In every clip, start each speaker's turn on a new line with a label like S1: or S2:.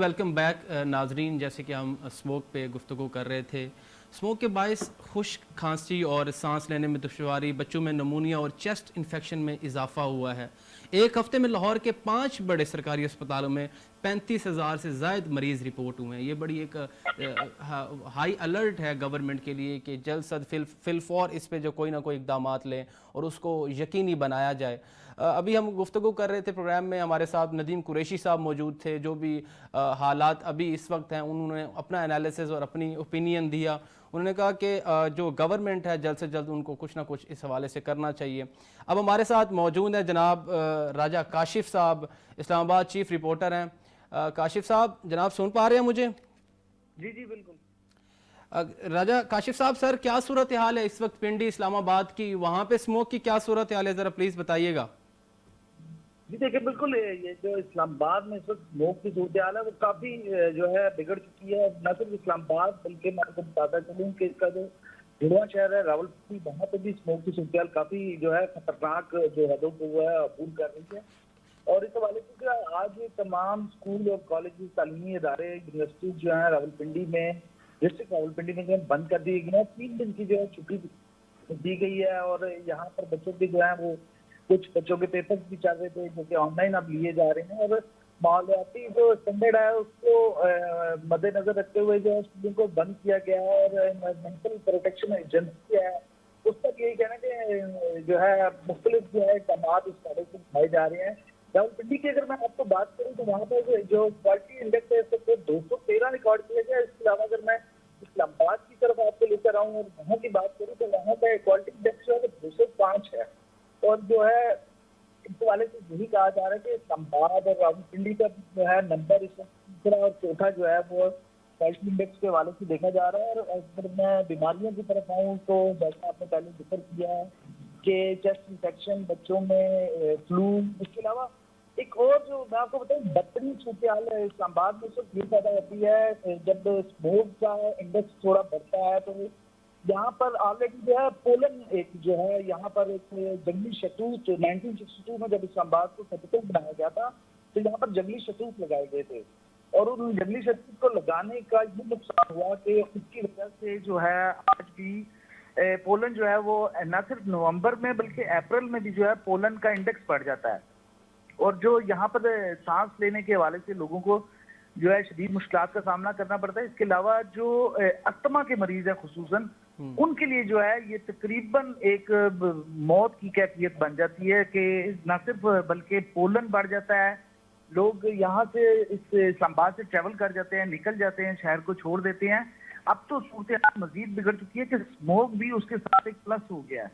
S1: Welcome back ناظرین. جیسے کہ ہم اسموک پہ گفتگو کر رہے تھے. اسموک کے باعث خشک کھانسی اور سانس لینے میں دشواری، بچوں میں نمونیا اور چیسٹ انفیکشن میں اضافہ ہوا ہے. ایک ہفتے میں لاہور کے 5 بڑے سرکاری اسپتالوں میں 35,000 سے زائد مریض رپورٹ ہوئے ہیں. یہ بڑی ایک ہائی الرٹ ہے گورنمنٹ کے لیے کہ جلد سے فی الفور اس پہ جو کوئی نہ کوئی اقدامات لیں اور اس کو یقینی بنایا جائے. ابھی ہم گفتگو کر رہے تھے پروگرام میں، ہمارے ساتھ ندیم قریشی صاحب موجود تھے جو بھی حالات ابھی اس وقت ہیں انہوں نے اپنا انالیسز اور اپنی اوپینین دیا. انہوں نے کہا کہ جو گورنمنٹ ہے جلد سے جلد ان کو کچھ نہ کچھ اس حوالے سے کرنا چاہیے. اب ہمارے ساتھ موجود ہیں جناب راجہ کاشف صاحب، اسلام آباد چیف رپورٹر ہیں. کاشف صاحب، جناب سن پا رہے ہیں مجھے؟
S2: جی جی بالکل.
S1: راجہ کاشف صاحب، سر کیا صورتحال ہے اس وقت پنڈی اسلام آباد کی؟ وہاں پہ اسموک کی کیا صورتحال ہے، ذرا پلیز بتائیے گا.
S2: جی دیکھیں، بالکل یہ جو اسلام آباد میں اس وقت اسموک کی صورتحال ہے وہ کافی جو ہے بگڑ چکی ہے. نہ صرف اسلام آباد بلکہ میں آپ کو بتاتا چلوں کہ اس کا جو جڑواں شہر ہے راولپنڈی، وہاں پہ بھی اسموک کی صورتحال کافی جو ہے خطرناک جو حدوں کو وہ ہے عبور کر رہی ہے. اور اس حوالے سے آج تمام اسکول اور کالجز، تعلیمی ادارے، یونیورسٹیز جو ہیں راولپنڈی میں، ڈسٹرکٹ راولپنڈی میں جو ہے بند کر دی گئی ہیں. 3 دن کی جو ہے چھٹی دی گئی ہے. اور یہاں پر بچوں کے جو ہے وہ کچھ بچوں کے پیپر بھی چل رہے تھے جو کہ آن لائن اب لیے جا رہے ہیں. اور ماحولیاتی جو اسٹینڈرڈ ہے اس کو مد نظر رکھتے ہوئے جو ہے اسکولوں کو بند کیا گیا ہے. اور انوائرمنٹل پروٹیکشن ایجنسی ہے اس تک یہی کہنا کہ جو ہے مختلف جو ہے اقدامات اس طرح سے اٹھائے جا رہے ہیں. راولپنڈی کی اگر میں آپ کو بات کروں تو وہاں پر جو کوالٹی انڈیکس ہے اس کو 213 ریکارڈ کیا گیا. اس کے علاوہ اگر میں اسلام آباد کی طرف آپ کو لے کر آؤں اور وہاں کی بات کروں تو وہاں کا کوالٹی انڈیکس جو ہے 205 ہے. اور جو ہے اس حوالے سے یہی کہا جا رہا ہے کہ اسلام آباد اور راولپنڈی کا جو ہے نمبر اس وقت تیسرا اور چوتھا جو ہے وہ کوالٹی انڈیکس کے حوالے سے دیکھا جا رہا ہے. اور اگر میں بیماریوں کی طرف آؤں تو جیسا آپ نے پہلے ذکر کیا ہے کہ چیسٹ انفیکشن بچوں میں، فلو، اس کے علاوہ ایک اور جو میں آپ کو بتاؤں بدترین صورتحال ہے اسلام آباد میں اس وقت یہ پیدا ہوتی ہے جب اسموک کا انڈیکس تھوڑا بڑھتا ہے. تو یہاں پر آلریڈی جو ہے پولن ایک جو ہے یہاں پر ایک جنگلی شتوت 1962 میں جب اسلام آباد کو کیپٹل بنایا گیا تھا تو یہاں پر جنگلی شتوت لگائے گئے تھے. اور ان جنگلی شتوت کو لگانے کا یہ نقصان ہوا کہ اس کی وجہ سے جو ہے آج بھی پولن جو ہے وہ نہ صرف نومبر میں بلکہ اپریل میں بھی جو ہے پولن کا انڈیکس بڑھ جاتا ہے. اور جو یہاں پر سانس لینے کے حوالے سے لوگوں کو جو ہے شدید مشکلات کا سامنا کرنا پڑتا ہے. اس کے علاوہ جو استھما کے مریض ہیں خصوصاً ان کے لیے جو ہے یہ تقریباً ایک موت کی کیفیت بن جاتی ہے کہ نہ صرف بلکہ پولن بڑھ جاتا ہے. لوگ یہاں سے اس اسلام آباد سے ٹریول کر جاتے ہیں، نکل جاتے ہیں، شہر کو چھوڑ دیتے ہیں. اب تو صورتحال مزید بگڑ چکی ہے کہ اسموک بھی اس کے ساتھ ایک پلس ہو گیا ہے.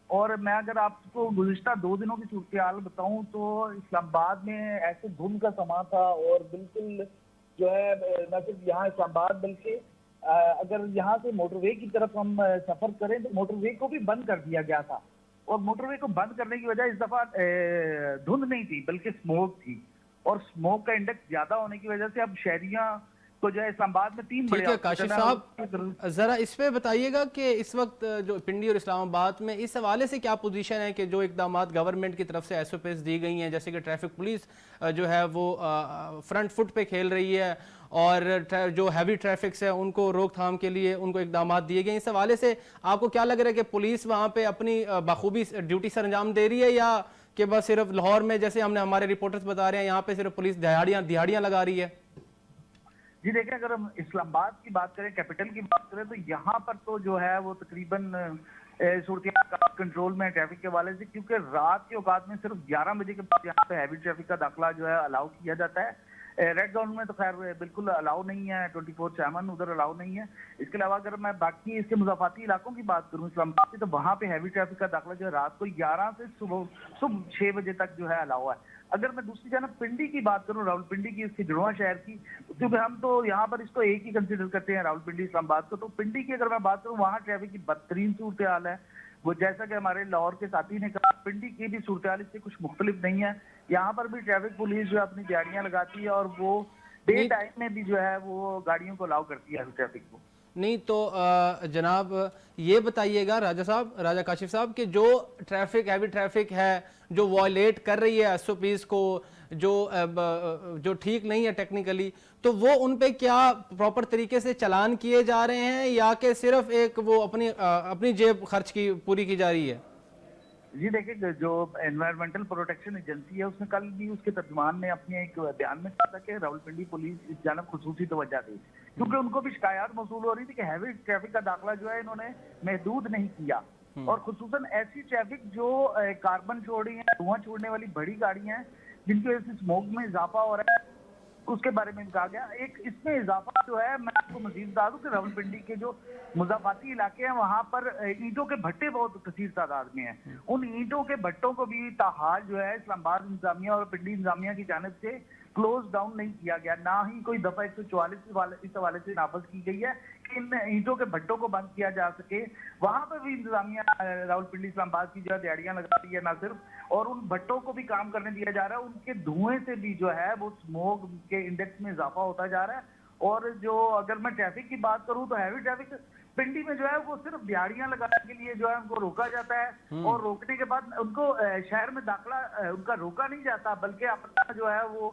S2: اور میں اگر آپ کو گزشتہ 2 دنوں کی صورتحال بتاؤں تو اسلام آباد میں ایسے دھند کا سما تھا اور بالکل جو ہے نہ صرف یہاں اسلام آباد بلکہ اگر یہاں سے موٹر وے کی طرف ہم سفر کریں تو موٹر وے کو بھی بند کر دیا گیا تھا. اور موٹر وے کو بند کرنے کی وجہ اس دفعہ دھند نہیں تھی بلکہ اسموک تھی. اور اسموک کا انڈیکس زیادہ ہونے کی وجہ سے اب شہریاں کو جو ہے اسلام آباد میں 3 بڑے
S1: ٹھیک ہے کاشف صاحب، ذرا اس پہ بتائیے گا کہ اس وقت جو پنڈی اور اسلام آباد میں اس حوالے سے کیا پوزیشن ہے کہ جو اقدامات گورنمنٹ کی طرف سے ایس او پیز دی گئی ہیں، جیسے کہ ٹریفک پولیس جو ہے وہ فرنٹ فٹ پہ کھیل رہی ہے اور جو ہیوی ٹریفکس ہے ان کو روک تھام کے لیے ان کو اقدامات دیے گئے ہیں، اس حوالے سے آپ کو کیا لگ رہا ہے کہ پولیس وہاں پہ اپنی بخوبی ڈیوٹی سر انجام دے رہی ہے یا کہ بس صرف لاہور میں جیسے ہم نے ہمارے رپورٹرز بتا رہے ہیں یہاں پہ صرف پولیس دہاڑیاں لگا رہی ہے؟
S2: جی دیکھیں، اگر ہم اسلام آباد کی بات کریں، کیپٹل کی بات کریں تو یہاں پر تو جو ہے وہ تقریباً صورتحال کنٹرول میں ٹریفک کے حوالے سے، کیونکہ رات کے اوقات میں صرف 11 بجے کے بعد یہاں پہ ہیوی ٹریفک کا داخلہ جو ہے الاؤ کیا جاتا ہے. ریڈ زون میں تو خیر بالکل الاؤ نہیں ہے، 24/7 ادھر الاؤ نہیں ہے. اس کے علاوہ اگر میں باقی اس کے مضافاتی علاقوں کی بات کروں اسلام آباد کی تو وہاں پہ ہیوی ٹریفک کا داخلہ جو ہے رات کو 11 سے صبح 6 بجے تک جو ہے الاؤ ہے. اگر میں دوسری جانب پنڈی کی بات کروں، راولپنڈی کی، اس کے جڑواں شہر کی، کیونکہ ہم تو یہاں پر اس کو ایک ہی کنسیڈر کرتے ہیں راولپنڈی اسلام آباد کو، تو پنڈی کی اگر میں بات کروں وہاں ٹریفک کی بدترین صورتحال ہے. وہ جیسا کہ ہمارے لاہور کے ساتھی نے کہا، پنڈی کی بھی صورتحال اس سے کچھ مختلف نہیں ہے. یہاں پر بھی ٹریفک پولیس جو اپنی گاڑیاں لگاتی ہے اور وہ ڈے ٹائم میں بھی جو ہے وہ گاڑیوں کو الاؤ کرتی ہے ٹریفک کو.
S1: نہیں تو جناب یہ بتائیے گا راجہ کاشف صاحب کہ جو ٹریفک ہیوی ٹریفک ہے جو وائلیٹ کر رہی ہے ایس او پیز کو جو ٹھیک نہیں ہے ٹیکنیکلی تو وہ ان پہ کیا پراپر طریقے سے چلان کیے جا رہے ہیں یا کہ صرف ایک وہ اپنی جیب خرچ کی پوری کی جا رہی ہے؟
S2: جی دیکھیں جو انوائرمنٹل پروٹیکشن ایجنسی ہے اس نے کل بھی اس کے ترجمان نے اپنے ایک بیان میں کہا تھا کہ راولپنڈی پولیس اس جانب خصوصی توجہ دی کیونکہ ان کو بھی شکایات موصول ہو رہی تھی کہ ہیوی ٹریفک کا داخلہ جو ہے انہوں نے محدود نہیں کیا اور خصوصاً ایسی ٹریفک جو کاربن چھوڑ رہی ہیں دھواں چھوڑنے والی بڑی گاڑیاں ہیں جن کی وجہ سے اسموک میں اضافہ ہو رہا ہے اس کے بارے میں بھی کہا گیا. ایک اس میں اضافہ جو ہے میں آپ کو مزید بتا دوں کہ راولپنڈی کے جو مضافاتی علاقے ہیں وہاں پر اینٹوں کے بھٹے بہت کثیر تعداد میں ہیں. ان اینٹوں کے بھٹوں کو بھی تاحال جو ہے اسلام آباد انتظامیہ اور پنڈی انتظامیہ کی جانب سے کلوز ڈاؤن نہیں کیا گیا, نہ ہی کوئی دفعہ 144 اس حوالے سے نافذ کی گئی ہے کہ ان اینٹوں کے بھٹوں کو بند کیا جا سکے. وہاں پہ بھی انتظامیہ راولپنڈی اسلام آباد کی جو ہے دیہڑیاں لگا رہی ہے نہ صرف, اور ان بھٹوں کو بھی کام کرنے دیا جا رہا ہے. ان کے دھوئیں سے بھی جو ہے وہ اسموک کے انڈیکس میں اضافہ ہوتا جا رہا ہے. اور جو اگر میں ٹریفک کی بات کروں تو ہیوی ٹریفک پنڈی میں جو ہے وہ صرف دیہڑیاں لگانے کے لیے جو ہے ان کو روکا جاتا ہے اور روکنے کے بعد ان کو شہر میں داخلہ ان کا روکا نہیں جاتا بلکہ اپنا جو ہے وہ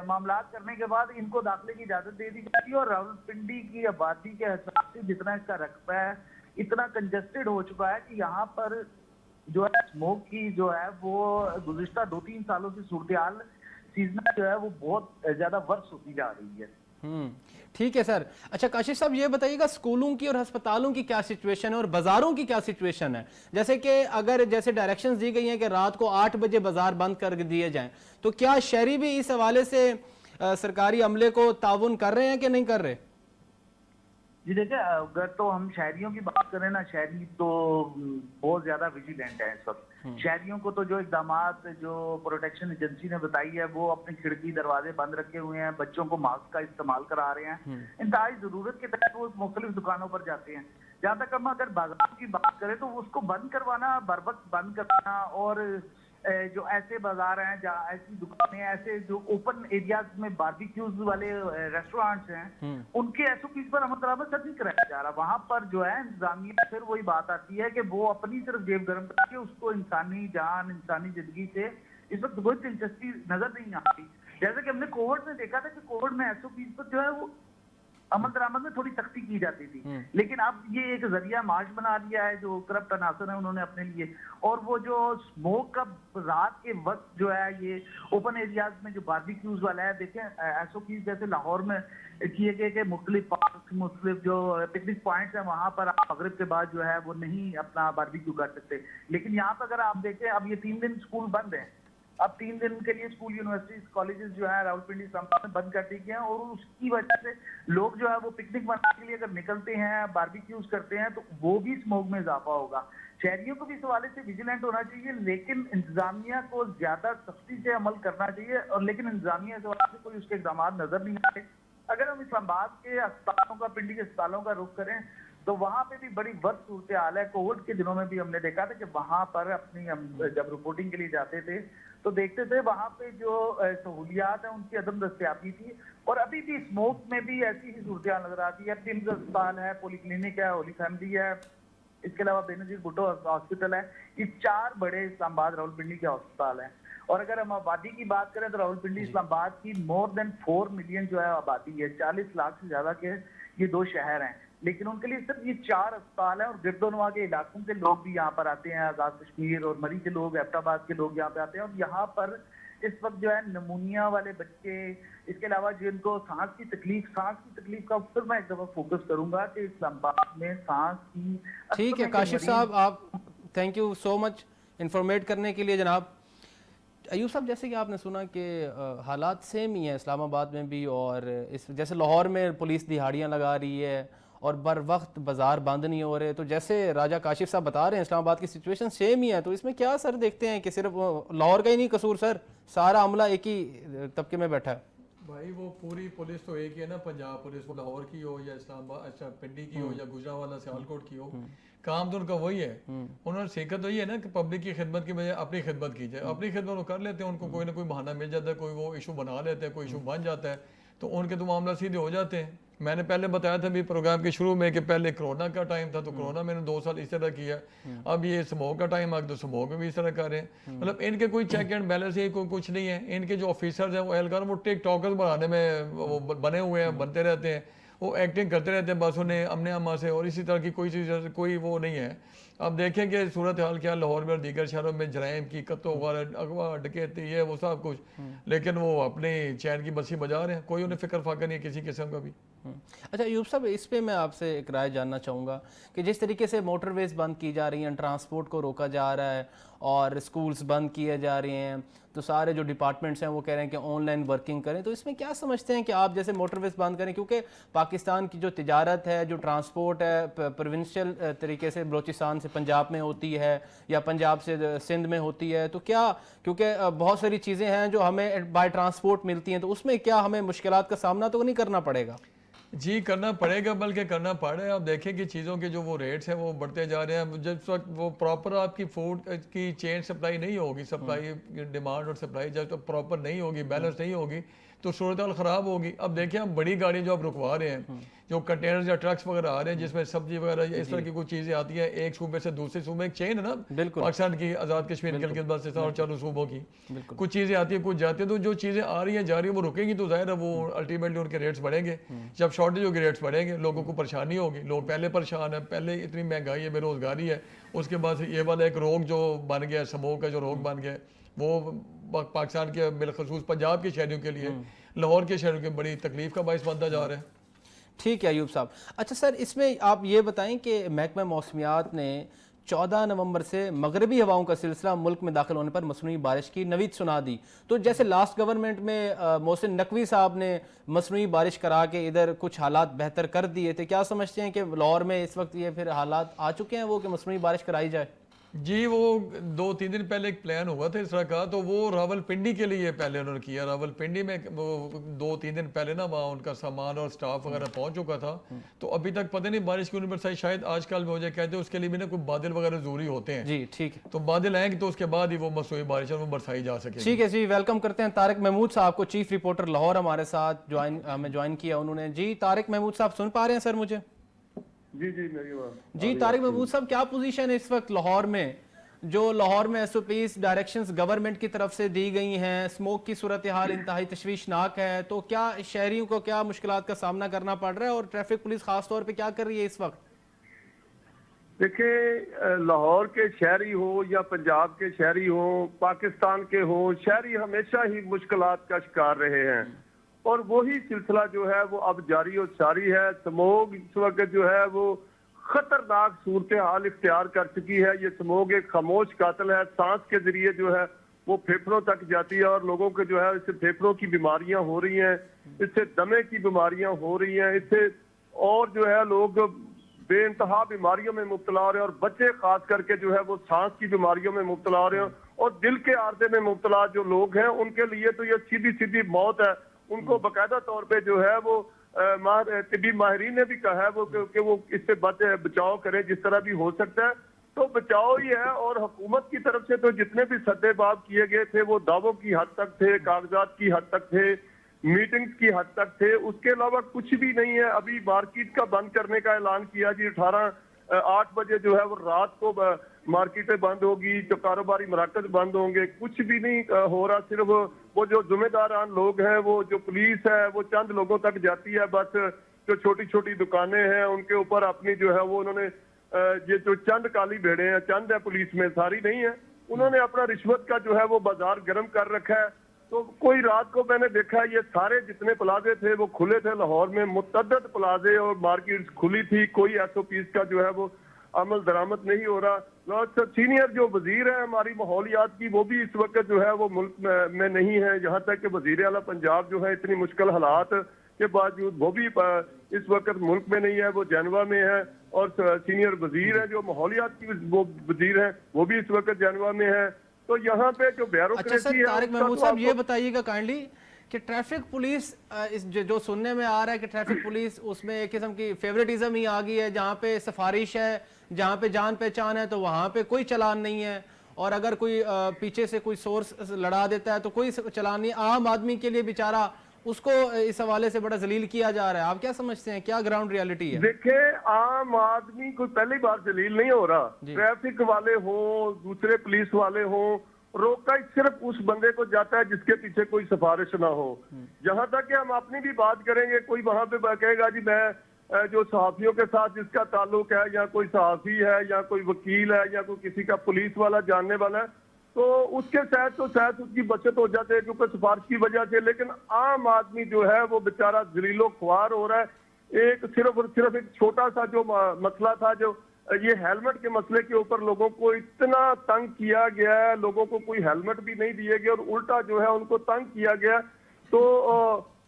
S2: معاملات کرنے کے بعد ان کو داخلے کی اجازت دے دی جاتی ہے. اور راولپنڈی کی آبادی کے حساب سے جتنا اس کا رقبہ ہے اتنا کنجسٹڈ ہو چکا ہے کہ یہاں پر جو ہے اسموک کی جو ہے وہ گزشتہ 2-3 سالوں سے صورتحال سیزن جو ہے وہ بہت زیادہ ورس ہوتی جا رہی ہے.
S1: ٹھیک ہے سر. اچھا کاشف صاحب یہ بتائیے گا اسکولوں کی اور ہسپتالوں کی کیا سچویشن ہے اور بازاروں کی کیا سچویشن ہے؟ جیسے کہ اگر جیسے ڈائریکشنز دی گئی ہیں کہ رات کو 8 بجے بازار بند کر دیے جائیں تو کیا شہری بھی اس حوالے سے سرکاری عملے کو تعاون کر رہے ہیں کہ نہیں کر رہے؟
S2: جی دیکھیں اگر تو ہم شہریوں کی بات کریں نا, شہری تو بہت زیادہ ویجیلنٹ ہیں اس وقت. شہریوں کو تو جو اقدامات جو پروٹیکشن ایجنسی نے بتائی ہے وہ اپنی کھڑکی دروازے بند رکھے ہوئے ہیں, بچوں کو ماسک کا استعمال کرا رہے ہیں, انتہائی ضرورت کے تحت وہ مختلف دکانوں پر جاتے ہیں. جہاں تک ہم اگر بازار کی بات کریں تو اس کو بند کروانا, بر وقت بند کروانا, اور جو ایسے بازار ہیں جہاں ایسی دکانیں ایسے جو اوپن ایریاز میں باربیکیوز والے ریسٹورانٹس ہیں ان کے ایس او پیز پر عمل درآمد نہیں کرایا جا رہا. وہاں پر جو ہے انتظامیہ پھر وہی بات آتی ہے کہ وہ اپنی صرف جیب گرم کر کے اس کو انسانی جان انسانی زندگی سے اس وقت کوئی دلچسپی نظر نہیں آتی. جیسے کہ ہم نے کووڈ میں دیکھا تھا کہ کووڈ میں ایس او پیز پر جو ہے وہ عمل درآمد میں تھوڑی سختی کی جاتی تھی, لیکن اب یہ ایک ذریعہ معاش بنا لیا ہے جو کرپٹ عناصر ہیں انہوں نے اپنے لیے. اور وہ جو اسموک کا رات کے وقت جو ہے یہ اوپن ایریاز میں جو باربیکیوز والا ہے, دیکھیں ایس او پیز جیسے لاہور میں کیے گئے کہ مختلف پارک مختلف جو پکنک پوائنٹس ہیں وہاں پر آپ مغرب کے بعد جو ہے وہ نہیں اپنا باربیکیو کر سکتے. لیکن یہاں پر اگر آپ دیکھیں اب یہ 3 دن اسکول بند ہیں, اب 3 دن کے لیے اسکول یونیورسٹیز کالجز جو ہے راولپنڈی اسلام آباد میں بند کر دی گئے ہیں, اور اس کی وجہ سے لوگ جو ہے وہ پکنک منانے کے لیے اگر نکلتے ہیں باربیکیوز کرتے ہیں تو وہ بھی اسموک میں اضافہ ہوگا. شہریوں کو بھی اس حوالے سے ویجیلنٹ ہونا چاہیے, لیکن انتظامیہ کو زیادہ سختی سے عمل کرنا چاہیے, اور لیکن انتظامیہ اس حوالے سے کوئی اس کے اقدامات نظر نہیں آتے. اگر ہم اسلام آباد کے اسپتالوں کا پنڈی کے اسپتالوں کا رخ کریں تو وہاں پہ بھی بڑی ورس صورتحال ہے. کووڈ کے دنوں میں بھی ہم نے دیکھا تھا کہ وہاں پر اپنی ہم جب رپورٹنگ کے لیے جاتے تھے تو دیکھتے تھے وہاں پہ جو سہولیات ہیں ان کی عدم دستیابی تھی, اور ابھی بھی اسموک میں بھی ایسی ہی صورتحال نظر آتی ہے. ٹیمز اسپتال ہے, پولی کلینک ہے, ہولی فیملی ہے, اس کے علاوہ بے نظیر بھٹو ہاسپٹل ہے. یہ 4 بڑے اسلام آباد راولپنڈی کے ہسپتال ہیں. اور اگر ہم آبادی کی بات کریں تو راولپنڈی اسلام آباد کی مور دین 4 ملین جو ہے آبادی ہے, 40 لاکھ سے زیادہ کے یہ 2 شہر ہیں, لیکن ان کے لیے صرف یہ 4 اسپتال ہیں. اور گرد و نواح کے علاقوں کے لوگ بھی یہاں پر آتے ہیں, آزاد کشمیر اور مری کے لوگ, ایبٹ آباد کے لوگ یہاں پہ آتے ہیں. اور یہاں پر اس وقت جو ہے نمونیا والے بچے, اس کے علاوہ جن کو سانس کی تکلیف کا پھر میں ایک دفعہ فوکس کروں گا کہ اسلام آباد میں سانس کی.
S1: ٹھیک ہے کاشف صاحب, آپ تھینک یو سو مچ انفارمیٹ کرنے کے لیے. جناب ایوب صاحب, جیسے کہ آپ نے سنا کہ حالات سیم ہی ہیں اسلام آباد میں بھی, اور اس جیسے لاہور میں پولیس دہاڑیاں لگا رہی ہے اور بر وقت بازار بند نہیں ہو رہے, تو جیسے راجہ کاشف صاحب بتا رہے ہیں اسلام آباد کی سچویشن سیم ہی ہے, تو اس میں کیا سر دیکھتے ہیں کہ صرف لاہور کا ہی نہیں قصور سر, سارا عملہ ایک ہی طبقے میں بیٹھا ہے؟
S3: بھائی وہ پوری پولیس تو ایک ہی ہے نا, پنجاب پولیس, وہ لاہور کی ہو یا اسلام آباد اچھا پنڈی کی ہو یا گجرانوالہ سیالکوٹ کی ہو, کام تو ان کا وہی ہے. انہوں نے سیکھا تو یہ ہے نا کہ پبلک کی خدمت کی بجائے اپنی خدمت کی جائے. اپنی خدمت وہ کر لیتے ہیں, ان کو کوئی نہ کوئی بہانہ مل جاتا ہے, کوئی وہ ایشو بنا لیتے ہیں, کوئی ایشو بن جاتا ہے, تو ان کے تو معاملہ سیدھے ہو جاتے ہیں. میں نے پہلے بتایا تھا بھی پروگرام کے شروع میں کہ پہلے کرونا کا ٹائم تھا تو کرونا میں نے 2 سال اس طرح کیا، اب یہ سموک کا ٹائم آ تو سموک میں بھی اس طرح کر رہے ہیں. مطلب ان کے کوئی چیک اینڈ بیلنس یہ کوئی کچھ نہیں ہے. ان کے جو آفیسرز ہیں وہ اہلکار وہ ٹک ٹاکرز بنانے میں وہ بنے ہوئے ہیں، بنتے رہتے ہیں، وہ ایکٹنگ کرتے رہتے ہیں بس انہیں امن امان سے، اور اسی طرح کی کوئی چیز کوئی وہ نہیں ہے. اب دیکھیں کہ صورتحال کیا لاہور میں اور دیگر شہروں میں جرائم کی، قتل و غارت، اغوا، ڈکیتی، یہ وہ سب کچھ، لیکن وہ اپنی چین کی بسی بجا رہے ہیں، کوئی انہیں فکر فاقہ نہیں ہے کسی قسم کا بھی.
S1: اچھا ایوب صاحب، اس پہ میں آپ سے ایک رائے جاننا چاہوں گا کہ جس طریقے سے موٹر ویز بند کی جا رہی ہیں، ٹرانسپورٹ کو روکا جا رہا ہے اور اسکولز بند کیے جا رہے ہیں، تو سارے جو ڈپارٹمنٹس ہیں وہ کہہ رہے ہیں کہ آن لائن ورکنگ کریں، تو اس میں کیا سمجھتے ہیں کہ آپ جیسے موٹر ویز بند کریں؟ کیونکہ پاکستان کی جو تجارت ہے، جو ٹرانسپورٹ ہے، پروونشل طریقے سے بلوچستان سے پنجاب میں ہوتی ہے یا پنجاب سے سندھ میں ہوتی ہے، تو کیا کیونکہ بہت ساری چیزیں ہیں جو ہمیں بائی ٹرانسپورٹ ملتی ہیں، تو اس میں کیا ہمیں مشکلات کا سامنا تو نہیں کرنا پڑے گا؟
S3: جی کرنا پڑے گا، بلکہ کرنا پڑ رہا ہے. آپ دیکھیں کہ چیزوں کے جو وہ ریٹس ہیں وہ بڑھتے جا رہے ہیں. جس وقت وہ پراپر آپ کی فوڈ کی چین سپلائی نہیں ہوگی، سپلائی ڈیمانڈ اور سپلائی جب تک پراپر نہیں ہوگی، بیلنس نہیں ہوگی، تو صورتحال خراب ہوگی. اب دیکھیں ہم بڑی گاڑی جو آپ رکوا رہے ہیں، جو کنٹینرز یا ٹرکس وغیرہ آ رہے ہیں جس میں سبزی وغیرہ اس طرح کی کوئی چیزیں آتی ہیں ایک صوبے سے دوسرے صوبے، ایک چین ہے نا پاکستان کی، آزاد کشمیر کے بعد سے اور 4 صوبوں کی کچھ چیزیں آتی ہیں کچھ جاتی ہیں، تو جو چیزیں آ رہی ہیں جا رہی ہیں وہ رکیں گی تو ظاہر ہے وہ الٹیمیٹلی ان کے ریٹس بڑھیں گے. جب شارٹیج ہوگی ریٹس بڑھیں گے، لوگوں کو پریشانی ہوگی، لوگ پہلے پریشان ہیں، پہلے اتنی مہنگائی ہے، بے روزگاری ہے، اس کے بعد یہ والا ایک روگ جو بن گیا، سموک کا جو روگ بن گیا، وہ پاکستان کے بالخصوص پنجاب کے شہریوں کے لیے، لاہور کے شہریوں کے بڑی تکلیف کا باعث بنتا جا رہا ہے.
S1: ٹھیک ہے ایوب صاحب. اچھا سر، اس میں آپ یہ بتائیں کہ محکمہ موسمیات نے 14 نومبر سے مغربی ہواؤں کا سلسلہ ملک میں داخل ہونے پر مصنوعی بارش کی نوید سنا دی. تو جیسے لاسٹ گورنمنٹ میں محسن نقوی صاحب نے مصنوعی بارش کرا کے ادھر کچھ حالات بہتر کر دیے تھے، کیا سمجھتے ہیں کہ لاہور میں اس وقت یہ پھر حالات آ چکے ہیں وہ کہ مصنوعی بارش کرائی جائے؟
S3: جی وہ 2-3 دن پہلے ایک پلان ہوا تھا اس طرح کا، تو وہ راول پنڈی کے لیے پہلے انہوں نے کیا. راول پنڈی میں وہ 2-3 دن پہلے نا وہاں ان کا سامان اور سٹاف وغیرہ پہنچ چکا تھا، تو ابھی تک پتہ نہیں بارش کیوں نہیں برسائی. شاید آج کل میں مجھے کہتے ہیں اس کے لیے بھی نا کوئی بادل وغیرہ ضروری ہوتے ہیں.
S1: جی ٹھیک ہے،
S3: تو بادل آئیں گے تو اس کے بعد ہی وہ مصنوعی بارش وہ برسائی جا سکے.
S1: ٹھیک ہے جی. ویلکم کرتے ہیں طارق محمود صاحب کو، چیف رپورٹر لاہور ہمارے ساتھ ہمیں جوائن کیا انہوں نے. جی طارق محمود صاحب سن پا رہے ہیں سر مجھے؟
S4: جی میری بات.
S1: جی طارق محمود صاحب، کیا پوزیشن ہے اس وقت لاہور میں؟ جو لاہور میں S O Ps directions government کی طرف سے دی گئی ہیں، اسموک کی صورتحال انتہائی تشویشناک ہے، تو کیا شہریوں کو کیا مشکلات کا سامنا کرنا پڑ رہا ہے اور ٹریفک پولیس خاص طور پہ کیا کر رہی ہے اس وقت؟
S4: دیکھیں لاہور کے شہری ہو یا پنجاب کے شہری ہو، پاکستان کے ہو، شہری ہمیشہ ہی مشکلات کا شکار رہے ہیں، اور وہی سلسلہ جو ہے وہ اب جاری و ساری ہے. سموگ اس وقت جو ہے وہ خطرناک صورتحال اختیار کر چکی ہے. یہ سموگ ایک خاموش قاتل ہے، سانس کے ذریعے جو ہے وہ پھیپھڑوں تک جاتی ہے، اور لوگوں کے جو ہے اس سے پھیپھڑوں کی بیماریاں ہو رہی ہیں، اس سے دمے کی بیماریاں ہو رہی ہیں، اس سے اور جو ہے لوگ بے انتہا بیماریوں میں مبتلا ہو رہے ہیں، اور بچے خاص کر کے جو ہے وہ سانس کی بیماریوں میں مبتلا ہو رہے ہیں، اور دل کے عارضے میں مبتلا جو لوگ ہیں ان کے لیے تو یہ سیدھی موت ہے. ان کو باقاعدہ طور پہ جو ہے وہ طبی ماہرین نے بھی کہا ہے وہ کہ وہ اس سے بچاؤ کریں جس طرح بھی ہو سکتا ہے. تو بچاؤ ہی ہے، اور حکومت کی طرف سے تو جتنے بھی سدے باب کیے گئے تھے وہ دعووں کی حد تک تھے، کاغذات کی حد تک تھے، میٹنگز کی حد تک تھے، اس کے علاوہ کچھ بھی نہیں ہے. ابھی مارکیٹ کا بند کرنے کا اعلان کیا جی، 8 بجے جو ہے وہ رات کو مارکیٹیں بند ہوگی، جو کاروباری مراکز بند ہوں گے. کچھ بھی نہیں ہو رہا. صرف وہ جو ذمہ داران لوگ ہیں، وہ جو پولیس ہے وہ چند لوگوں تک جاتی ہے، بس جو چھوٹی چھوٹی دکانیں ہیں ان کے اوپر اپنی جو ہے وہ انہوں نے یہ جو چند کالی بھیڑیں ہیں، چند ہے پولیس میں، ساری نہیں ہے، انہوں نے اپنا رشوت کا جو ہے وہ بازار گرم کر رکھا ہے. تو کوئی رات کو میں نے دیکھا یہ سارے جتنے پلازے تھے وہ کھلے تھے لاہور میں، متعدد پلازے اور مارکیٹس کھلی تھی، کوئی ایس او پیز کا جو ہے وہ عمل درآمد نہیں ہو رہا. سینئر جو وزیر ہے ہماری ماحولیات کی، وہ بھی اس وقت جو ہے وہ ملک میں نہیں ہے. یہاں تک کہ وزیر اعلیٰ پنجاب جو ہے اتنی مشکل حالات کے باوجود وہ بھی اس وقت ملک میں نہیں ہے، وہ جنوا میں ہے. اور سینئر وزیر ہے جو ماحولیات کی وہ وزیر ہیں، وہ بھی اس وقت جنوا میں ہے. تو یہاں پہ جو بیوروکریسی ہے.
S1: طارق محمود صاحب یہ بتائیے گا کائنڈلی کہ ٹریفک پولیس جو سننے میں آ رہا ہے کہ ٹریفک پولیس اس میں ایک قسم کی فیوریٹزم ہی آ گئی ہے، جہاں پہ سفارش ہے، جہاں پہ جان پہچان ہے تو وہاں پہ کوئی چلان نہیں ہے، اور اگر کوئی پیچھے سے کوئی سورس لڑا دیتا ہے تو کوئی چلان نہیں. عام آدمی کے لیے بیچارہ اس کو اس حوالے سے بڑا ذلیل کیا جا رہا ہے. آپ کیا سمجھتے ہیں, کیا گراؤنڈ ریالٹی ہے؟
S4: دیکھیں عام آدمی کوئی پہلی بار ذلیل نہیں ہو رہا, ٹریفک والے ہوں, دوسرے پولیس والے ہوں, روکا صرف اس بندے کو جاتا ہے جس کے پیچھے کوئی سفارش نہ ہو. جہاں تک کہ ہم اپنی بھی بات کریں گے, کوئی وہاں پہ کہے گا جی میں جو صحافیوں کے ساتھ جس کا تعلق ہے, یا کوئی صحافی ہے, یا کوئی وکیل ہے, یا کوئی کسی کا پولیس والا جاننے والا ہے, تو اس کے ساتھ اس کی بچت ہو جاتی ہے کیونکہ سفارش کی وجہ سے. لیکن عام آدمی جو ہے وہ بیچارہ ذلیل و خوار ہو رہا ہے. ایک صرف ایک چھوٹا سا جو مسئلہ تھا, جو یہ ہیلمٹ کے مسئلے کے اوپر لوگوں کو اتنا تنگ کیا گیا ہے, لوگوں کو کوئی ہیلمٹ بھی نہیں دیے گئے اور الٹا جو ہے ان کو تنگ کیا گیا. تو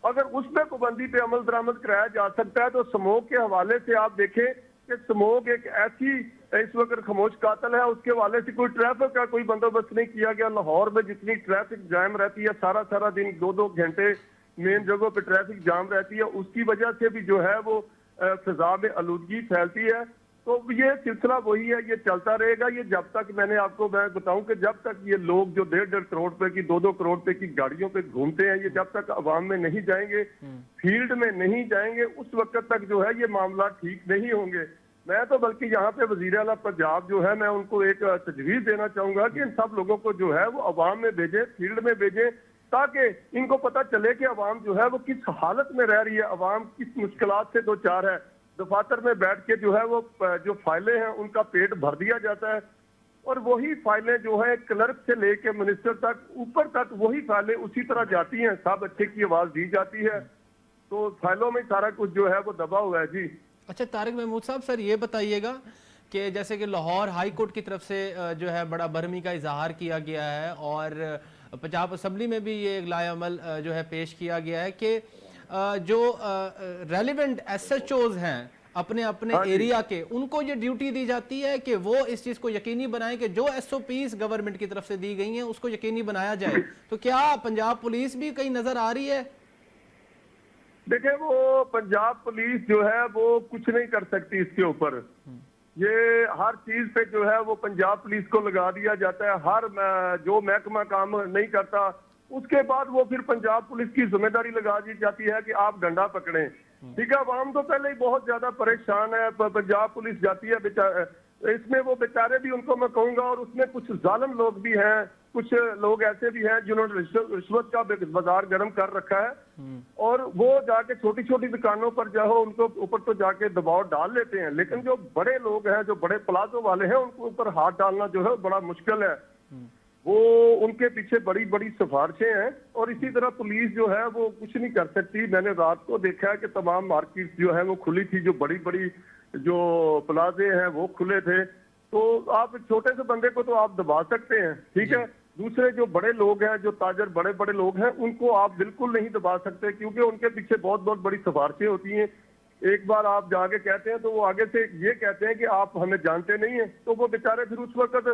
S4: اگر اس پہ پابندی پہ عمل درآمد کرایا جا سکتا ہے, تو اسموگ کے حوالے سے آپ دیکھیں کہ اسموگ ایک ایسی اس وقت خاموش قاتل ہے, اس کے حوالے سے کوئی ٹریفک کا کوئی بندوبست نہیں کیا گیا. لاہور میں جتنی ٹریفک جام رہتی ہے, سارا دن 2 گھنٹے مین جگہوں پہ ٹریفک جام رہتی ہے, اس کی وجہ سے بھی جو ہے وہ فضا میں آلودگی پھیلتی ہے. تو یہ سلسلہ وہی ہے, یہ چلتا رہے گا. یہ جب تک میں بتاؤں کہ جب تک یہ لوگ جو 1.5 کروڑ روپے کی 2 کروڑ روپے کی گاڑیوں پہ گھومتے ہیں, یہ جب تک عوام میں نہیں جائیں گے, فیلڈ میں نہیں جائیں گے, اس وقت تک جو ہے یہ معاملات ٹھیک نہیں ہوں گے. میں تو بلکہ یہاں پہ وزیر اعلیٰ پنجاب جو ہے, میں ان کو ایک تجویز دینا چاہوں گا کہ ان سب لوگوں کو جو ہے وہ عوام میں بھیجیں, فیلڈ میں بھیجیں, تاکہ ان کو پتہ چلے کہ عوام جو ہے وہ کس حالت میں رہ رہی ہے, عوام کس مشکلات سے دوچار ہے. دفاتر میں بیٹھ کے جو ہے وہ جو فائلیں ہیں ان کا پیٹ بھر دیا جاتا ہے, اور وہی فائلیں جو ہیں کلرک سے لے کے منسٹر تک اوپر تک وہی فائلیں اسی طرح جاتی ہیں, سب اچھے کی آواز دی جاتی ہے. تو فائلوں میں سارا کچھ جو ہے وہ دبا ہوا ہے. جی
S1: اچھا طارق محمود صاحب, سر یہ بتائیے گا کہ جیسے کہ لاہور ہائی کورٹ کی طرف سے جو ہے بڑا برہمی کا اظہار کیا گیا ہے, اور پنجاب اسمبلی میں بھی یہ لائے عمل جو ہے پیش کیا گیا ہے کہ جو ریلیونٹ ایس ایچ اوز ہیں اپنے ایریا کے, ان کو یہ ڈیوٹی دی جاتی ہے کہ وہ اس چیز کو یقینی بنائیں کہ جو ایس او پیز گورنمنٹ کی طرف سے دی گئی ہیں اس کو یقینی بنایا جائے. تو کیا پنجاب پولیس بھی کہیں نظر آ رہی ہے؟
S4: دیکھیں وہ پنجاب پولیس جو ہے وہ کچھ نہیں کر سکتی اس کے اوپر. یہ ہر چیز پہ جو ہے وہ پنجاب پولیس کو لگا دیا جاتا ہے. ہر جو محکمہ کام نہیں کرتا اس کے بعد وہ پھر پنجاب پولیس کی ذمہ داری لگا دی جاتی ہے کہ آپ ڈنڈا پکڑیں. ٹھیک ہے, عوام تو پہلے ہی بہت زیادہ پریشان ہے. پنجاب پولیس جاتی ہے, اس میں وہ بیچارے بھی ان کو میں کہوں گا, اور اس میں کچھ ظالم لوگ بھی ہیں, کچھ لوگ ایسے بھی ہیں جنہوں نے رشوت کا بازار گرم کر رکھا ہے, اور وہ جا کے چھوٹی چھوٹی دکانوں پر جو ہے ان کو اوپر تو جا کے دباؤ ڈال لیتے ہیں. لیکن جو بڑے لوگ ہیں, جو بڑے پلازوں والے ہیں, ان کے اوپر ہاتھ ڈالنا جو ہے بڑا مشکل ہے. وہ ان کے پیچھے بڑی بڑی سفارشیں ہیں, اور اسی طرح پولیس جو ہے وہ کچھ نہیں کر سکتی. میں نے رات کو دیکھا ہے کہ تمام مارکیٹ جو ہے وہ کھلی تھی, جو بڑی بڑی جو پلازے ہیں وہ کھلے تھے. تو آپ چھوٹے سے بندے کو تو آپ دبا سکتے ہیں, ٹھیک ہے. دوسرے جو بڑے لوگ ہیں, جو تاجر بڑے بڑے لوگ ہیں, ان کو آپ بالکل نہیں دبا سکتے, کیونکہ ان کے پیچھے بہت بہت بڑی سفارشیں ہوتی ہیں. ایک بار آپ جا کے کہتے ہیں تو وہ آگے سے یہ کہتے ہیں کہ آپ ہمیں جانتے نہیں ہیں, تو وہ بیچارے پھر اس وقت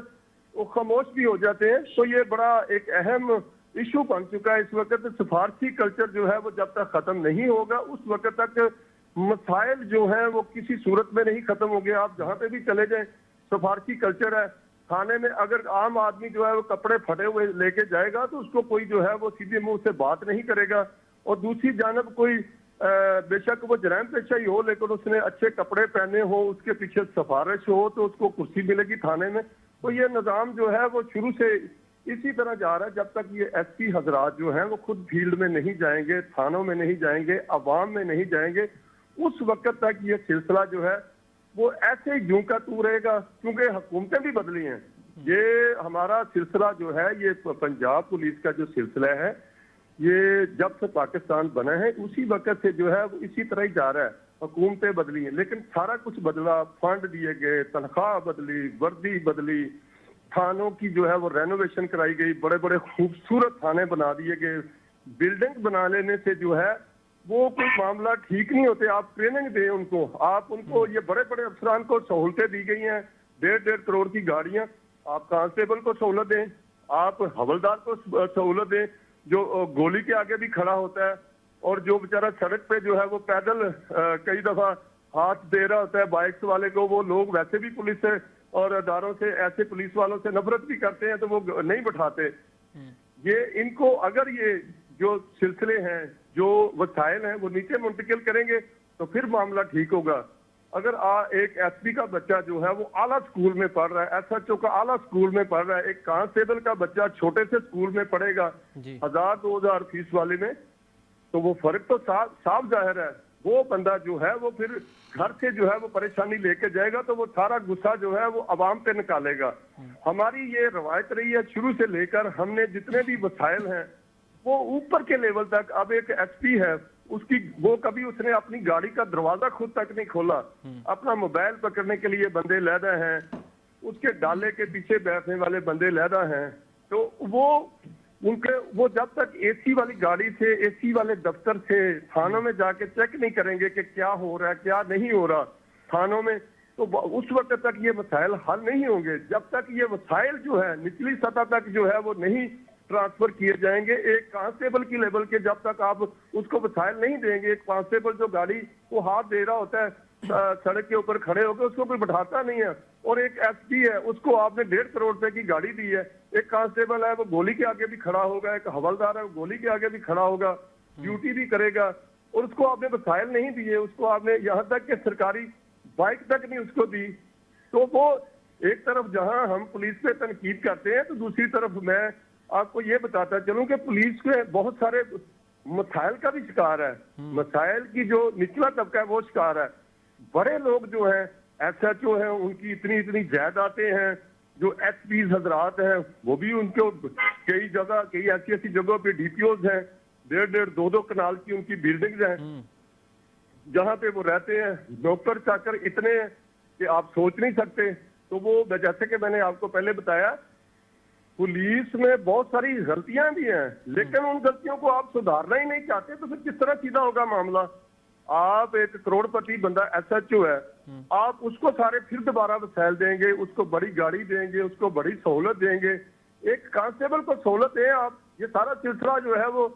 S4: وہ خاموش بھی ہو جاتے ہیں. تو یہ بڑا ایک اہم ایشو بن چکا ہے اس وقت. سفارشی کلچر جو ہے وہ جب تک ختم نہیں ہوگا اس وقت تک مسائل جو ہیں وہ کسی صورت میں نہیں ختم ہو گیا. آپ جہاں پہ بھی چلے جائیں سفارشی کلچر ہے. تھانے میں اگر عام آدمی جو ہے وہ کپڑے پھٹے ہوئے لے کے جائے گا تو اس کو کوئی جو ہے وہ سیدھے منہ سے بات نہیں کرے گا, اور دوسری جانب کوئی بے شک وہ جرائم پیشہ ہی ہو لیکن اس نے اچھے کپڑے پہنے ہو, اس کے پیچھے سفارش ہو, تو اس کو کرسی ملے گی تھانے میں. تو یہ نظام جو ہے وہ شروع سے اسی طرح جا رہا ہے. جب تک یہ ایس پی حضرات جو ہیں وہ خود فیلڈ میں نہیں جائیں گے, تھانوں میں نہیں جائیں گے, عوام میں نہیں جائیں گے, اس وقت تک یہ سلسلہ جو ہے وہ ایسے ہی جوں کا تو رہے گا. کیونکہ حکومتیں بھی بدلی ہیں. یہ ہمارا سلسلہ جو ہے, یہ پنجاب پولیس کا جو سلسلہ ہے, یہ جب سے پاکستان بنا ہے اسی وقت سے جو ہے وہ اسی طرح ہی جا رہا ہے. حکومتیں بدلی ہیں لیکن سارا کچھ بدلا. فنڈ دیے گئے, تنخواہ بدلی, وردی بدلی, تھانوں کی جو ہے وہ رینوویشن کرائی گئی, بڑے بڑے خوبصورت تھانے بنا دیے گئے. بلڈنگ بنا لینے سے جو ہے وہ کوئی معاملہ ٹھیک نہیں ہوتے. آپ ٹریننگ دیں ان کو, آپ ان کو, یہ بڑے بڑے افسران کو سہولتیں دی گئی ہیں, 1.5 کروڑ کی گاڑیاں. آپ کانسٹیبل کو سہولت دیں, آپ حوالدار کو سہولت دیں جو گولی کے آگے بھی کھڑا ہوتا ہے, اور جو بیچارہ سڑک پہ جو ہے وہ پیدل کئی دفعہ ہاتھ دے رہا ہوتا ہے بائکس والے کو. وہ لوگ ویسے بھی پولیس سے اور اداروں سے, ایسے پولیس والوں سے نفرت بھی کرتے ہیں تو وہ نہیں بٹھاتے. یہ ان کو اگر یہ جو سلسلے ہیں جو وسائل ہیں وہ نیچے منتقل کریں گے تو پھر معاملہ ٹھیک ہوگا. اگر ایک ایس پی کا بچہ جو ہے وہ اعلیٰ اسکول میں پڑھ رہا ہے, ایس ایچ او کا اعلیٰ اسکول میں پڑھ رہا ہے, ایک کانسٹیبل کا بچہ چھوٹے سے اسکول میں پڑھے گا 1000-2000 فیس والے میں, تو وہ فرق تو صاف ظاہر ہے. وہ بندہ جو ہے وہ پھر گھر سے جو ہے وہ پریشانی لے کے جائے گا تو وہ سارا غصہ جو ہے وہ عوام پہ نکالے گا. ہماری یہ روایت رہی ہے شروع سے لے کر, ہم نے جتنے بھی وسائل ہیں وہ اوپر کے لیول تک. اب ایک ایس پی ہے, کبھی اس نے اپنی گاڑی کا دروازہ خود تک نہیں کھولا, اپنا موبائل پکڑنے کے لیے بندے لیدا ہیں, اس کے ڈالے کے پیچھے بیٹھنے والے بندے لیدا ہیں. تو وہ جب تک اے سی والی گاڑی سے, اے سی والے دفتر سے تھانوں میں جا کے چیک نہیں کریں گے کہ کیا ہو رہا ہے کیا نہیں ہو رہا تھانوں میں, تو اس وقت تک یہ مسائل حل نہیں ہوں گے. جب تک یہ مسائل جو ہے نچلی سطح تک جو ہے وہ نہیں ٹرانسفر کیے جائیں گے, ایک کانسٹیبل کی لیول کے جب تک آپ اس کو وسائل نہیں دیں گے, ایک کانسٹیبل جو گاڑی کو ہاتھ دے رہا ہوتا ہے سڑک کے اوپر کھڑے ہو کے, اس کو کوئی بٹھاتا نہیں ہے, اور ایک ایس پی ہے اس کو آپ نے 1.5 کروڑ روپے کی گاڑی دی ہے, ایک کانسٹیبل ہے وہ گولی کے آگے بھی کھڑا ہوگا, ایک حوالدار ہے وہ گولی کے آگے بھی کھڑا ہوگا, ڈیوٹی بھی کرے گا, اور اس کو آپ نے وسائل نہیں دیے, اس کو آپ نے یہاں تک کہ سرکاری بائک تک نہیں اس کو دی. تو وہ ایک طرف جہاں ہم پولیس پہ تنقید کرتے ہیں تو دوسری طرف میں آپ کو یہ بتاتا چلوں کہ پولیس کے بہت سارے مسائل کا بھی شکار ہے. مسائل کی جو نچلا طبقہ ہے وہ شکار ہے. بڑے لوگ جو ہیں ایس ایچ او ہیں ان کی اتنی جائیدادیں ہیں, جو ایس پیز حضرات ہیں وہ بھی ان کو کئی ایسی جگہوں پہ ڈی پی اوز ہیں, 1.5-2 کنال کی ان کی بلڈنگز ہیں جہاں پہ وہ رہتے ہیں. نوکر چاکر اتنے ہیں کہ آپ سوچ نہیں سکتے. تو وہ جیسے کہ میں نے آپ کو پہلے بتایا پولیس میں بہت ساری غلطیاں بھی ہیں, لیکن ان غلطیوں کو آپ سدھارنا ہی نہیں چاہتے تو پھر کس طرح سیدھا ہوگا معاملہ. آپ ایک کروڑ پتی بندہ ایس ایچ او ہے, آپ اس کو سارے پھر دوبارہ وسائل دیں گے, اس کو بڑی گاڑی دیں گے, اس کو بڑی سہولت دیں گے, ایک کانسٹیبل کو سہولت دیں آپ, یہ سارا سلسلہ جو ہے وہ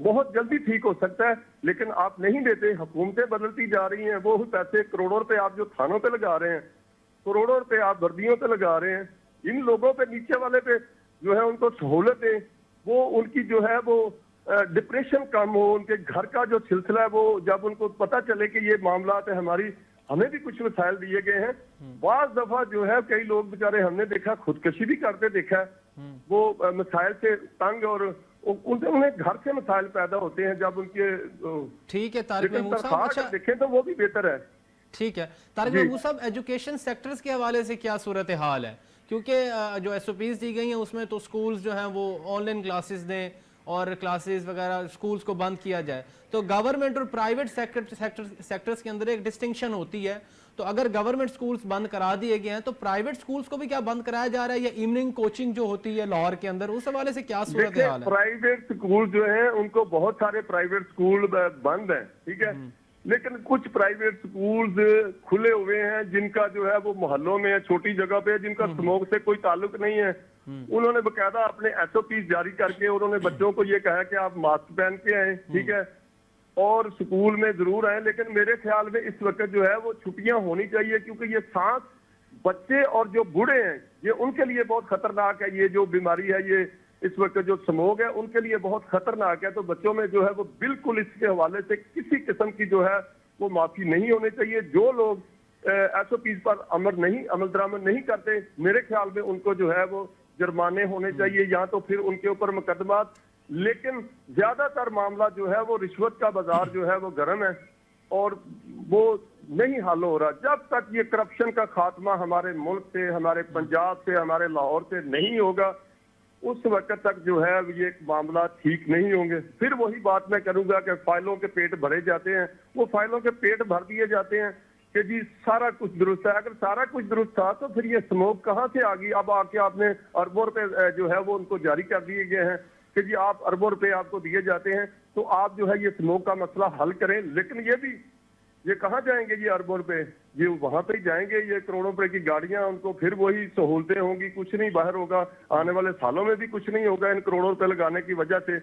S4: بہت جلدی ٹھیک ہو سکتا ہے. لیکن آپ نہیں دیتے, حکومتیں بدلتی جا رہی ہیں, وہ پیسے کروڑوں روپے آپ جو تھانوں پہ لگا رہے ہیں, کروڑوں روپے آپ وردیوں پہ لگا رہے ہیں, ان لوگوں پہ نیچے والے پہ جو ہے ان کو سہولت دیں, وہ ان کی جو ہے وہ ڈپریشن کم ہو, ان کے گھر کا جو سلسلہ ہے وہ جب ان کو پتہ چلے کہ یہ معاملات ہیں ہمیں بھی کچھ وسائل دیے گئے ہیں. بعض دفعہ جو ہے کئی لوگ بیچارے ہم نے دیکھا خودکشی بھی کرتے دیکھا ہے, وہ مسائل سے تنگ, اور انہیں گھر سے مسائل پیدا ہوتے ہیں جب ان کے.
S1: ٹھیک ہے طارق محمود صاحب, اچھا
S4: دیکھیں تو وہ بھی بہتر ہے.
S1: ٹھیک ہے طارق محمود صاحب, ایجوکیشن سیکٹرز کے حوالے سے کیا صورتحال ہے؟ کیونکہ جو ایس او پیز دی گئی ہیں اس میں تو سکولز جو ہیں وہ آن لائن کلاسز دیں اور کلاسز وغیرہ سکولز کو بند کیا جائے, تو گورنمنٹ اور پرائیویٹ سیکٹرز کے اندر ایک ڈسٹنکشن ہوتی ہے. تو اگر گورنمنٹ سکولز بند کرا دیے گئے ہیں تو پرائیویٹ سکولز کو بھی کیا بند کرایا جا رہا ہے, یا ایوننگ کوچنگ جو ہوتی ہے لاہور کے اندر, اس حوالے سے کیا صورتحال ہے؟
S4: پرائیویٹ سکول جو ہیں ان کو بہت سارے پرائیویٹ سکول بند ہیں, ٹھیک ہے, لیکن کچھ پرائیویٹ سکولز کھلے ہوئے ہیں جن کا جو ہے وہ محلوں میں ہے, چھوٹی جگہ پہ, جن کا اسموک سے کوئی تعلق نہیں ہے. انہوں نے باقاعدہ اپنے ایس او پیز جاری کر کے انہوں نے بچوں کو یہ کہا کہ آپ ماسک پہن کے آئیں, ٹھیک ہے, اور سکول میں ضرور آئیں. لیکن میرے خیال میں اس وقت جو ہے وہ چھٹیاں ہونی چاہیے, کیونکہ یہ سانس بچے اور جو بوڑھے ہیں یہ ان کے لیے بہت خطرناک ہے. یہ جو بیماری ہے, یہ اس وقت جو سموگ ہے ان کے لیے بہت خطرناک ہے. تو بچوں میں جو ہے وہ بالکل اس کے حوالے سے کسی قسم کی جو ہے وہ معافی نہیں ہونی چاہیے. جو لوگ ایس او پیز پر عمل درآمد نہیں کرتے, میرے خیال میں ان کو جو ہے وہ جرمانے ہونے چاہیے, یا تو پھر ان کے اوپر مقدمات. لیکن زیادہ تر معاملہ جو ہے وہ رشوت کا بازار جو ہے وہ گرم ہے اور وہ نہیں حل ہو رہا. جب تک یہ کرپشن کا خاتمہ ہمارے ملک سے, ہمارے پنجاب سے, ہمارے لاہور سے نہیں ہوگا, اس وقت تک جو ہے یہ معاملات ٹھیک نہیں ہوں گے. پھر وہی بات میں کروں گا کہ فائلوں کے پیٹ بھرے جاتے ہیں, وہ فائلوں کے پیٹ بھر دیے جاتے ہیں کہ جی سارا کچھ درست ہے. اگر سارا کچھ درست تھا تو پھر یہ سموک کہاں سے آ گئی؟ اب آ کے آپ نے اربوں روپے جو ہے وہ ان کو جاری کر دیے گئے ہیں کہ جی آپ اربوں روپے آپ کو دیے جاتے ہیں, تو آپ جو ہے یہ سموک کا مسئلہ حل کریں. لیکن یہ کہاں جائیں گے یہ اربوں روپے؟ یہ وہاں پہ ہی جائیں گے. یہ کروڑوں روپے کی گاڑیاں, ان کو پھر وہی سہولتیں ہوں گی, کچھ نہیں باہر ہوگا. آنے والے سالوں میں بھی کچھ نہیں ہوگا ان کروڑوں روپے لگانے کی وجہ سے.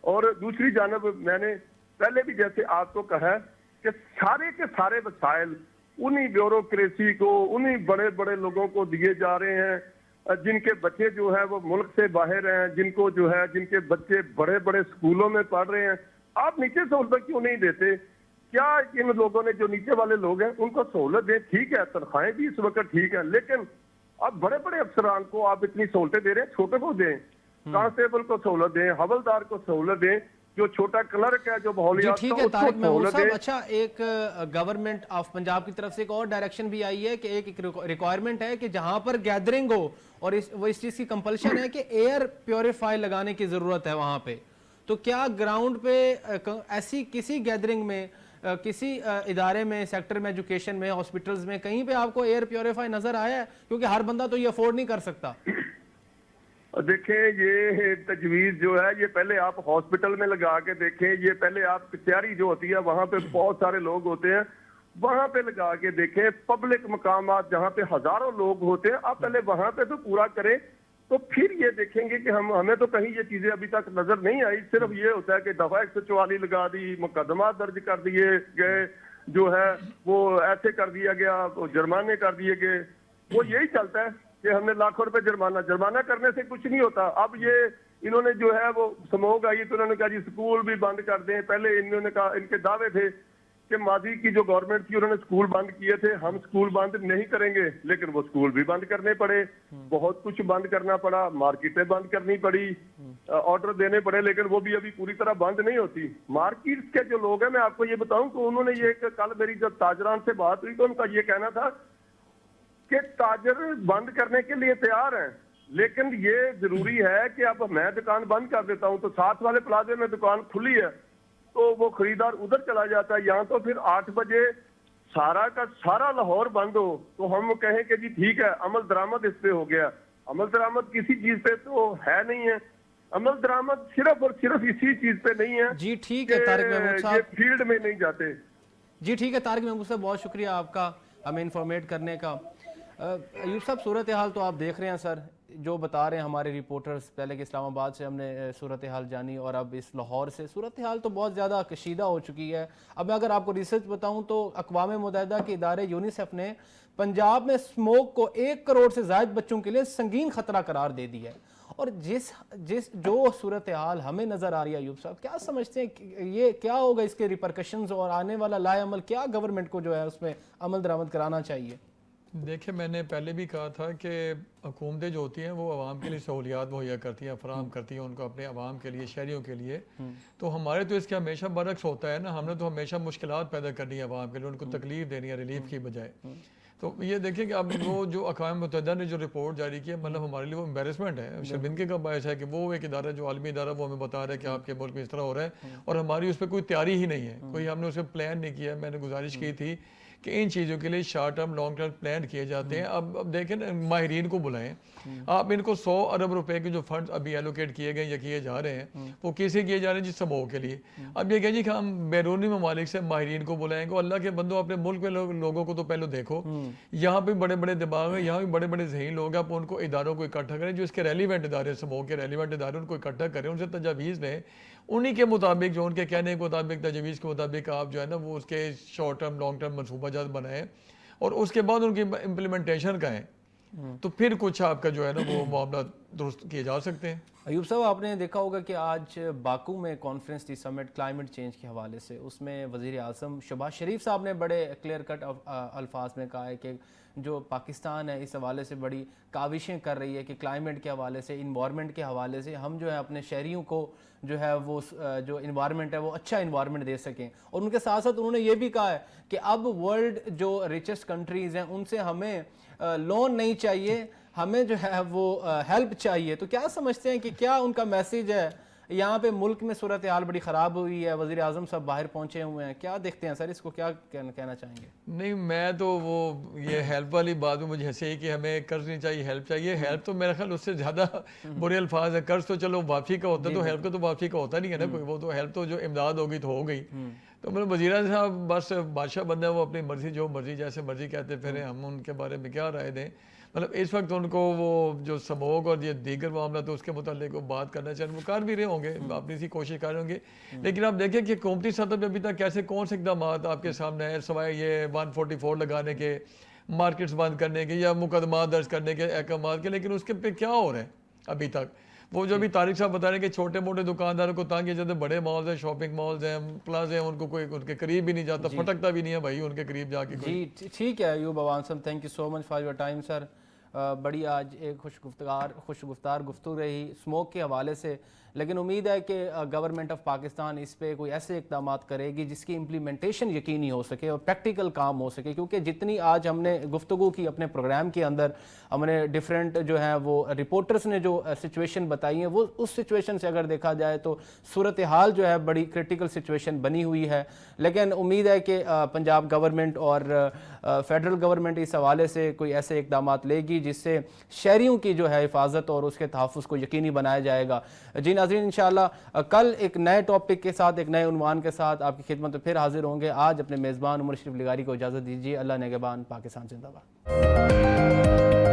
S4: اور دوسری جانب میں نے پہلے بھی جیسے آپ کو کہا ہے کہ سارے کے سارے وسائل انہی بیوروکریسی کو, انہی بڑے بڑے لوگوں کو دیے جا رہے ہیں جن کے بچے جو ہے وہ ملک سے باہر ہیں, جن کے بچے بڑے بڑے سکولوں میں پڑھ رہے ہیں. آپ نیچے سہولت کیوں نہیں دیتے؟ کیا ان لوگوں نے جو نیچے والے لوگ ہیں ان کو سہولت دیں، ٹھیک ہے تنخواہیں بھی اس وقت ٹھیک ہے، لیکن اب بڑے بڑے افسران کو آپ اتنی سہولتیں دے رہے ہیں، چھوٹے کو دیں، کانسٹیبل کو سہولت دیں، حوالدار کو سہولت دیں، جو چھوٹا کلرک ہے جو
S1: جی
S4: ماحولیات
S1: ٹھیک
S4: کا
S1: ہے
S4: اس کو
S1: طارق محمود
S4: سہولت
S1: صاحب.
S4: دیں.
S1: اچھا ایک گورنمنٹ آف پنجاب کی طرف سے ایک اور ڈائریکشن بھی آئی ہے کہ ایک ریکوائرمنٹ ہے کہ جہاں پر گیدرنگ ہو اور وہ اس چیز کی کمپلشن ہے کہ ایئر پیوریفائی لگانے کی ضرورت ہے وہاں پہ. تو کیا گراؤنڈ پہ ایسی کسی گیدرنگ میں کسی ادارے میں سیکٹر میں ایجوکیشن میں ہاسپٹلز میں کہیں پہ آپ کو ایئر پیوریفائی نظر آیا ہے؟ کیونکہ ہر بندہ تو یہ افورڈ نہیں کر سکتا.
S4: دیکھیں یہ تجویز جو ہے یہ پہلے آپ ہاسپٹل میں لگا کے دیکھیں، یہ پہلے آپ کچہری جو ہوتی ہے وہاں پہ بہت سارے لوگ ہوتے ہیں وہاں پہ لگا کے دیکھیں، پبلک مقامات جہاں پہ ہزاروں لوگ ہوتے ہیں آپ پہلے وہاں پہ تو پورا کریں، تو پھر یہ دیکھیں گے کہ ہمیں تو کہیں یہ چیزیں ابھی تک نظر نہیں آئی. صرف یہ ہوتا ہے کہ دفعہ 144 لگا دی، مقدمات درج کر دیے گئے، جو ہے وہ ایسے کر دیا گیا، جرمانے کر دیے گئے، وہ یہی چلتا ہے کہ ہم نے لاکھوں روپے جرمانہ کرنے سے کچھ نہیں ہوتا. اب یہ انہوں نے جو ہے وہ سموگ آئی تو انہوں نے کہا جی سکول بھی بند کر دیں. پہلے انہوں نے کہا، ان کے دعوے تھے کہ ماضی کی جو گورنمنٹ تھی انہوں نے سکول بند کیے تھے، ہم سکول بند نہیں کریں گے، لیکن وہ سکول بھی بند کرنے پڑے، بہت کچھ بند کرنا پڑا، مارکیٹیں بند کرنی پڑی، آرڈر دینے پڑے، لیکن وہ بھی ابھی پوری طرح بند نہیں ہوتی. مارکیٹس کے جو لوگ ہیں میں آپ کو یہ بتاؤں کہ انہوں نے یہ کل میری جب تاجران سے بات ہوئی تو ان کا یہ کہنا تھا کہ تاجر بند کرنے کے لیے تیار ہیں، لیکن یہ ضروری ہے کہ اب میں دکان بند کر دیتا ہوں تو ساتھ والے پلازے میں دکان کھلی ہے تو وہ خریدار ادھر چلا جاتا ہے. یہاں تو پھر 8 بجے سارا کا سارا لاہور بند ہو تو ہم کہیں کہ جی ٹھیک ہے عمل درآمد اس پہ ہو گیا. عمل درآمد کسی چیز پہ تو ہے نہیں ہے، عمل درآمد صرف اور صرف اسی چیز پہ نہیں ہے.
S1: جی ٹھیک ہے طارق محمود صاحب،
S4: یہ فیلڈ میں نہیں جاتے.
S1: جی ٹھیک ہے طارق محمود صاحب، بہت شکریہ آپ کا ہمیں انفارمیٹ کرنے کا. ایوب صاحب صورتحال تو آپ دیکھ رہے ہیں سر، جو بتا رہے ہیں ہمارے رپورٹرز، پہلے کہ اسلام آباد سے ہم نے صورتحال جانی اور اب اس لاہور سے. صورتحال تو بہت زیادہ کشیدہ ہو چکی ہے. اب میں اگر آپ کو ریسرچ بتاؤں تو اقوام متحدہ کے ادارے یونیسیف نے پنجاب میں اسموک کو 1 کروڑ سے زائد بچوں کے لیے سنگین خطرہ قرار دے دیا ہے. اور جو صورتحال ہمیں نظر آ رہی ہے ایوب صاحب، کیا سمجھتے ہیں کہ یہ کیا ہوگا، اس کے ریپرکشنز اور آنے والا لائے عمل کیا گورنمنٹ کو جو ہے اس میں عمل درآمد کرانا چاہیے؟
S3: دیکھیں میں نے پہلے بھی کہا تھا کہ حکومتیں جو ہوتی ہیں وہ عوام کے لیے سہولیات مہیا کرتی ہیں، فراہم کرتی ہیں ان کو اپنے عوام کے لیے، شہریوں کے لیے. تو ہمارے تو اس کے ہمیشہ برعکس ہوتا ہے نا، ہم نے تو ہمیشہ مشکلات پیدا کرنی ہے عوام کے لیے، ان کو تکلیف دینی ہے ریلیف کی بجائے. تو یہ دیکھیں کہ اب وہ جو اقوام متحدہ نے جو رپورٹ جاری کی ہے، مطلب ہمارے لیے وہ امبیرسمنٹ ہے، شرمندگی کا باعث ہے کہ وہ ایک ادارہ جو عالمی ادارہ وہ ہمیں بتا رہا ہے کہ آپ کے ملک میں اس طرح ہو رہا ہے اور ہماری اس پہ کوئی تیاری ہی نہیں ہے، کوئی ہم نے اس پہ پلان نہیں کیا. میں نے گزارش کی تھی کہ ان چیزوں کے لیے short term long term plan کیے جاتے ہیں. اب دیکھیں ماہرین کو بلائیں، آپ ان کو 100 ارب روپے کے جو فنڈ ابھی ایلوکیٹ کیے گئے یا کیے جا رہے ہیں وہ کیسے کیے جا رہے ہیں؟ جس سموگ کے لیے. اب یہ کہیں کہ ہم بیرونی ممالک سے ماہرین کو بلائیں گے. اللہ کے بندوں اپنے ملک میں لوگوں کو تو پہلے دیکھو، یہاں پہ بڑے بڑے دماغ ہیں، یہاں بھی بڑے بڑے ذہین لوگ ہیں. آپ ان کو اداروں کو اکٹھا کریں جو اس کے ریلیونٹ ادارے، سموگ کے ریلیونٹ ادارے، ان کو اکٹھا کریں، ان سے تجاویز لیں، انہی کے مطابق جو ان کے کہنے کے مطابق تجاویز کے مطابق آپ جو ہے نا وہ اس کے شارٹ ٹرم لانگ ٹرم منصوبہ جات بنائیں اور اس کے بعد ان کی امپلیمنٹیشن کا ہے تو پھر کچھ آپ کا جو ہے نا وہ معاملات درست کیے جا سکتے ہیں.
S1: ایوب صاحب آپ نے دیکھا ہوگا کہ آج باکو میں کانفرنس تھی سمٹ کلائمیٹ چینج کے حوالے سے، اس میں وزیر اعظم شہباز شریف صاحب نے بڑے کلیئر کٹ الفاظ میں کہا ہے کہ جو پاکستان ہے اس حوالے سے بڑی کاوشیں کر رہی ہے کہ کلائمیٹ کے حوالے سے، انوائرمنٹ کے حوالے سے ہم جو ہے اپنے شہریوں کو جو ہے وہ جو انوائرمنٹ ہے وہ اچھا انوائرمنٹ دے سکیں. اور ان کے ساتھ ساتھ انہوں نے یہ بھی کہا ہے کہ اب ورلڈ جو ریچسٹ کنٹریز ہیں ان سے ہمیں لون نہیں چاہیے، ہمیں جو ہے وہ ہیلپ چاہیے. تو کیا سمجھتے ہیں کہ کیا ان کا میسیج ہے؟ یہاں پہ ملک میں صورتحال بڑی خراب ہوئی ہے، وزیر اعظم صاحب باہر پہنچے ہوئے ہیں، کیا دیکھتے ہیں سر اس کو، کیا کہنا چاہیں گے؟
S3: نہیں میں تو وہ یہ ہیلپ والی بات میں مجھے ہنسی کہ ہمیں قرض نہیں چاہیے، ہیلپ چاہیے. ہیلپ تو میرا خیال اس سے زیادہ برے الفاظ ہے. قرض تو چلو واپسی کا ہوتا ہے، تو ہیلپ کا تو واپسی کا ہوتا نہیں ہے نا کوئی. وہ تو ہیلپ تو جو امداد ہوگی تو ہو گئی. تو میرے وزیر اعظم صاحب بس بادشاہ بندہ ہے، وہ اپنی مرضی جو مرضی جیسے مرضی کہتے پھریں، ہم ان کے بارے میں کیا رائے دیں. مطلب اس وقت ان کو وہ جو سموگ اور یہ دیگر معاملہ تو اس کے متعلق وہ بات کرنا چاہیں، وہ کر بھی رہے ہوں گے، اپنی سی کوشش کر رہے ہوں گے. لیکن آپ دیکھیں کہ حکومتی سطح پہ ابھی تک کیسے کون سے اقدامات آپ کے سامنے ہیں سوائے یہ 144 لگانے کے، مارکیٹس بند کرنے کے یا مقدمات درج کرنے کے احکامات کے، لیکن اس کے پہ کیا ہو رہا ہے ابھی تک؟ وہ جو بھی طارق صاحب بتا رہے ہیں کہ چھوٹے موٹے دکانداروں کو تانگ کیا جاتا ہے, بڑے مالز ہیں, شاپنگ مالز ہیں, پلازے ہیں, ان کو کوئی ان کے قریب بھی نہیں جاتا, پھٹکتا بھی نہیں ہے بھائی ان کے قریب جا کے کوئی.
S1: جی ٹھیک ہے ایوب اوانسم, thank you so much for your time sir. بڑی آج ایک خوش گفتار گفتگو رہی اسموک کے حوالے سے, لیکن امید ہے کہ گورنمنٹ آف پاکستان اس پہ کوئی ایسے اقدامات کرے گی جس کی امپلیمنٹیشن یقینی ہو سکے اور پریکٹیکل کام ہو سکے, کیونکہ جتنی آج ہم نے گفتگو کی اپنے پروگرام کے اندر, ہم نے ڈیفرنٹ جو ہیں وہ رپورٹرز نے جو سچویشن بتائی ہیں, وہ اس سچویشن سے اگر دیکھا جائے تو صورتحال جو ہے بڑی کرٹیکل سچویشن بنی ہوئی ہے. لیکن امید ہے کہ پنجاب گورنمنٹ اور فیڈرل گورنمنٹ اس حوالے سے کوئی ایسے اقدامات لے گی جس سے شہریوں کی جو ہے حفاظت اور اس کے تحفظ کو یقینی بنایا جائے گا. جی ناظرین, انشاءاللہ کل ایک نئے ٹاپک کے ساتھ, ایک نئے عنوان کے ساتھ آپ کی خدمت میں پھر حاضر ہوں گے. آج اپنے میزبان عمر شریف لغاری کو اجازت دیجیے. اللہ نگہبان. پاکستان زندہ باد.